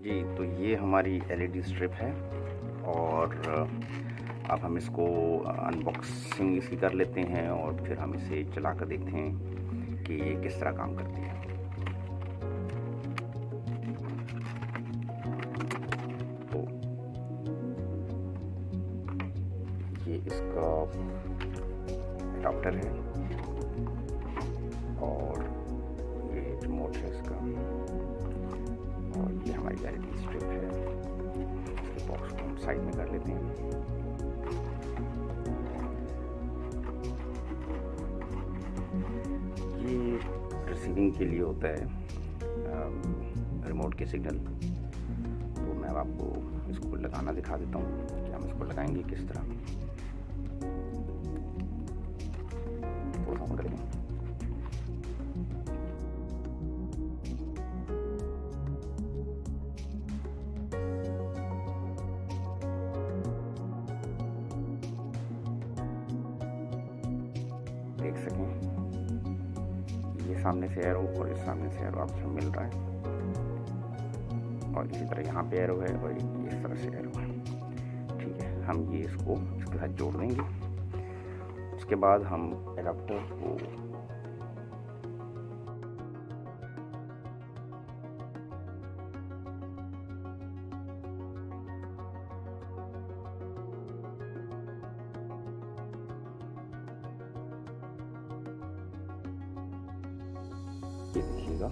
जी, तो ये हमारी एलईडी स्ट्रिप है और अब हम इसको अनबॉक्सिंग इसकी कर लेते हैं और फिर हम इसे चला कर देखते हैं कि ये किस तरह काम करती है। तो ये इसका एडाप्टर है और ये रिमोट है इसका, और ये हमारी एलईडी स्ट्रिप है। इसके बॉक्स को हम साइड में कर लेते हैं। ये रिसीविंग के लिए होता है रिमोट के सिग्नल। तो मैं अब आपको इसको लगाना दिखा देता हूँ कि हम इसको लगाएंगे किस तरह। थोड़ा सा करेंगे। देख सकें ये सामने से एरो और इस सामने से एरो आपको मिल रहा है, और इसी तरह यहाँ पे एरो है और इस तरह से एरो है। ठीक है, हम ये इसको इसके साथ जोड़ देंगे। उसके बाद हम एडाप्टर को ये देखिएगा।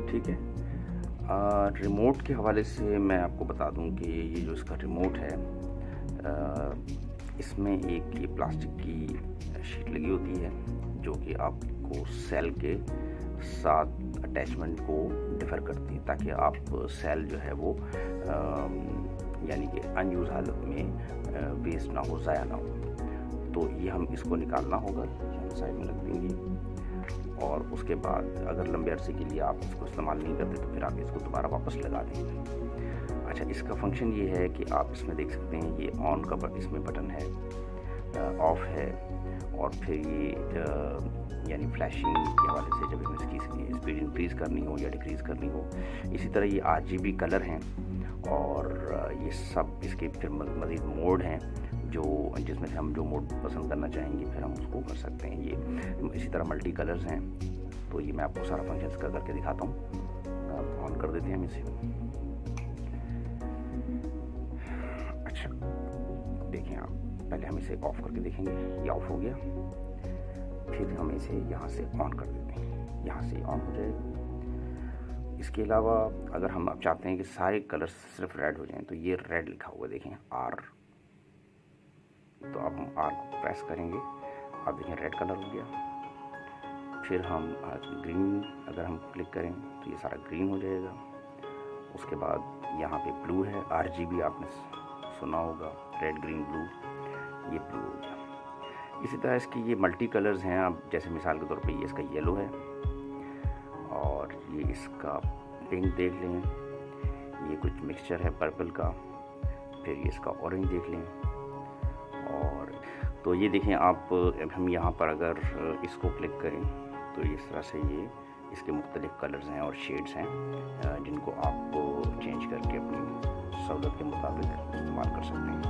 ठीक है, रिमोट के हवाले से मैं आपको बता दूं कि ये जो इसका रिमोट है, इसमें एक ये प्लास्टिक की शीट लगी होती है जो कि आपको सेल के साथ अटैचमेंट को डिफर करती है, ताकि आप सेल जो है वो यानी कि अनयूज हालत में वेस्ट ना हो, ज़ाया ना हो। तो ये हम इसको निकालना होगा, हम साइड में रख देंगे। और उसके बाद अगर लंबे अरसे के लिए आप इसको इस्तेमाल नहीं करते तो फिर आप इसको दोबारा वापस लगा देंगे। अच्छा, इसका फंक्शन ये है कि आप इसमें देख सकते हैं ये ऑन का इसमें बटन है, ऑफ है, और फिर ये यानी फ्लैशिंग के हवाले से जब इसकी स्पीड इंक्रीज़ करनी हो या डिक्रीज़ करनी हो। इसी तरह ये RGB कलर हैं और ये सब इसके फिर मज़ीद मोड हैं जो जिसमें से हम जो मोड पसंद करना चाहेंगे फिर हम उसको कर सकते हैं। ये इसी तरह मल्टी कलर्स हैं। तो ये मैं आपको सारा फंक्शन इसका करके दिखाता हूँ। ऑन कर देते हैं हम इसे। अच्छा, देखें आप, पहले हम इसे ऑफ़ करके देखेंगे। ये ऑफ़ हो गया, फिर हम इसे यहाँ से ऑन कर देते हैं। यहाँ से ऑन हो जाएगा। इसके अलावा अगर हम अब चाहते हैं कि सारे कलर्स सिर्फ रेड हो जाएं, तो ये रेड लिखा हुआ देखें, R। तो अब हम R को प्रेस करेंगे, अब देखें रेड कलर हो गया। फिर हम ग्रीन अगर हम क्लिक करें तो ये सारा ग्रीन हो जाएगा। उसके बाद यहाँ पे ब्लू है, RGB आपने सुना होगा, रेड ग्रीन ब्लू, ये ब्लू हो गया। इसी तरह इसकी ये मल्टी कलर्स हैं। अब जैसे मिसाल के तौर पे ये इसका येलो है और ये इसका पिंक देख लें, ये कुछ मिक्सचर है पर्पल का, फिर ये इसका ऑरेंज देख लें। और तो ये देखें आप, हम यहाँ पर अगर इसको क्लिक करें तो इस तरह से ये इसके मुख्तलिफ कलर्स हैं और शेड्स हैं जिनको आप चेंज करके अपनी सहूलत के मुताबिक इस्तेमाल कर सकते हैं।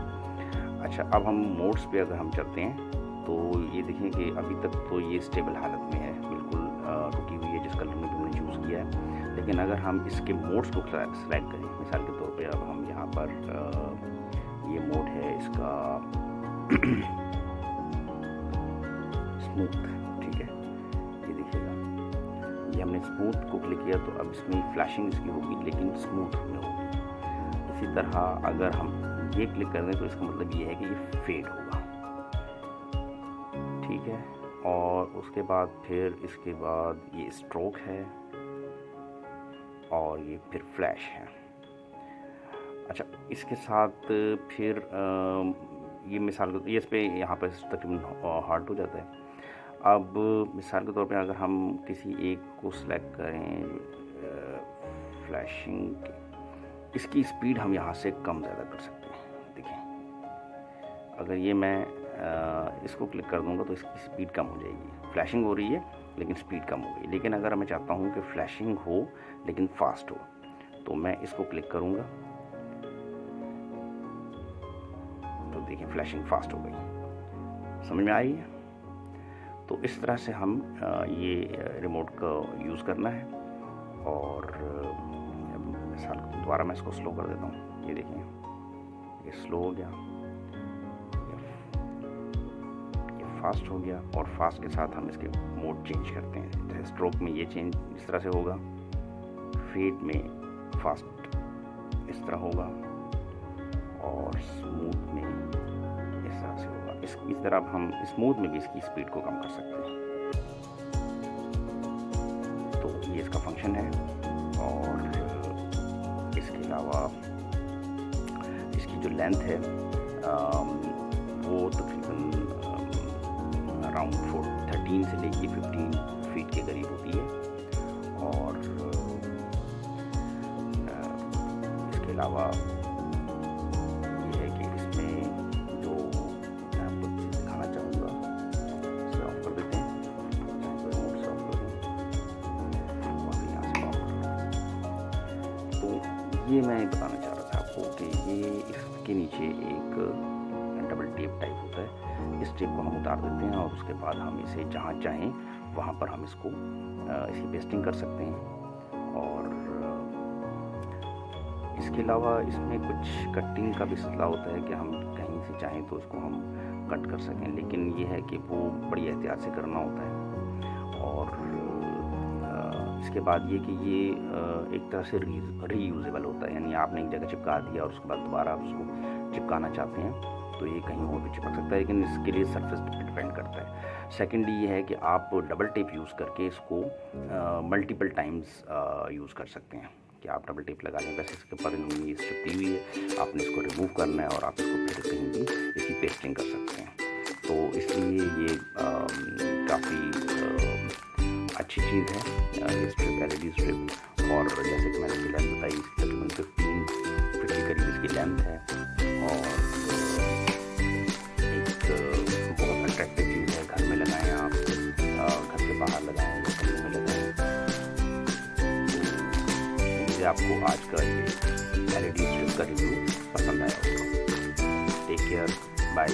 अच्छा, अब हम मोड्स पे अगर हम चलते हैं तो ये देखें कि अभी तक तो ये स्टेबल हालत में है, बिल्कुल रुकी हुई है जिस कलर में हमने चूज़ किया है। लेकिन अगर हम इसके मोड्स को सेलेक्ट करें, मिसाल के तौर पे अब हम यहाँ पर ये मोड है इसका स्मूथ। ठीक है, ये देखिएगा, ये हमने स्मूथ को क्लिक किया तो अब इसमें फ्लैशिंग इसकी होगी लेकिन स्मूथ में होगी। इसी तरह अगर हम ये क्लिक कर दें तो इसका मतलब ये है कि ये फेड होगा। ठीक है, और उसके बाद फिर इसके बाद ये स्ट्रोक है और ये फिर फ्लैश है। अच्छा, इसके साथ फिर ये मिसाल के ये इस पर यहाँ पर तकरीबन हार्ड हो जाता है। अब मिसाल के तौर पे अगर हम किसी एक को सिलेक्ट करें फ्लैशिंग, इसकी स्पीड हम यहाँ से कम ज़्यादा कर सकते हैं। देखें, अगर ये मैं इसको क्लिक कर दूंगा तो इसकी स्पीड कम हो जाएगी। फ्लैशिंग हो रही है लेकिन स्पीड कम हो गई। लेकिन अगर मैं चाहता हूँ कि फ्लैशिंग हो लेकिन फास्ट हो, तो मैं इसको क्लिक करूँगा तो देखिए फ्लैशिंग फास्ट हो गई। समझ में आई है? तो इस तरह से हम ये रिमोट का यूज़ करना है। और मिसाल दोबारा मैं इसको स्लो कर देता हूँ। ये देखिए ये स्लो हो गया, ये फास्ट हो गया, और फास्ट के साथ हम इसके मोड चेंज करते हैं। जैसे स्ट्रोक में ये चेंज इस तरह से होगा, फेड में फास्ट इस तरह होगा, और स्मूथ में इस तरह से होगा। इस तरह हम स्मूथ में भी इसकी स्पीड को कम कर सकते हैं। तो ये इसका फंक्शन है। और इसके अलावा इसकी जो लेंथ है वो तकरीबन अराउंड 13 से लेके 15 फीट के करीब होती है। और इसके अलावा ये है कि इसमें जो मैं आपको दिखाना चाहूँगा, इसे ऑफ कर देते हैं, रिमोट से ऑफ कर दें और फिर यहाँ से ऑफ कर। तो ये मैं बताना चाह रहा था आपको कि ये इसके नीचे एक डबल टेप टाइप होता है। इस टेप को हम उतार देते हैं और उसके बाद हम इसे जहाँ चाहें वहाँ पर हम इसको इसकी पेस्टिंग कर सकते हैं। और इसके अलावा इसमें कुछ कटिंग का भी सिलसिला होता है कि हम कहीं से चाहें तो उसको हम कट कर सकें, लेकिन ये है कि वो बड़ी एहतियात से करना होता है। और इसके बाद ये कि ये एक तरह से रीयूजेबल होता है, यानी आपने एक जगह चिपका दिया और उसके बाद दोबारा आप उसको चिपकाना चाहते हैं तो ये कहीं और भी चिपक सकता है, लेकिन इसके लिए सरफेस पे डिपेंड करता है। सेकेंडली ये है कि आप डबल टेप यूज़ करके इसको मल्टीपल टाइम्स यूज़ कर सकते हैं कि आप डबल टेप लगा लें। वैसे इसके ऊपर इन्होंने चिपकी हुई है, आपने इसको रिमूव करना है और आप इसको फिर कहीं भी इसकी पेस्टिंग कर सकते हैं। तो इसलिए ये काफ़ी अच्छी चीज़ है ये स्ट्रिप, LED स्ट्रिप। और जैसे कि मैंने इसकी लेंथ बताई, तकरीबन 15 फीट के करीब इसकी लेंथ है। और एक बहुत अट्रैक्टिव चीज़ है। घर में लगाएं आप, घर के बाहर लगाएं या कमरों में लगाएं। मुझे आपको आज का ये LED स्ट्रिप का रिव्यू पसंद आया होगा। Take care, bye.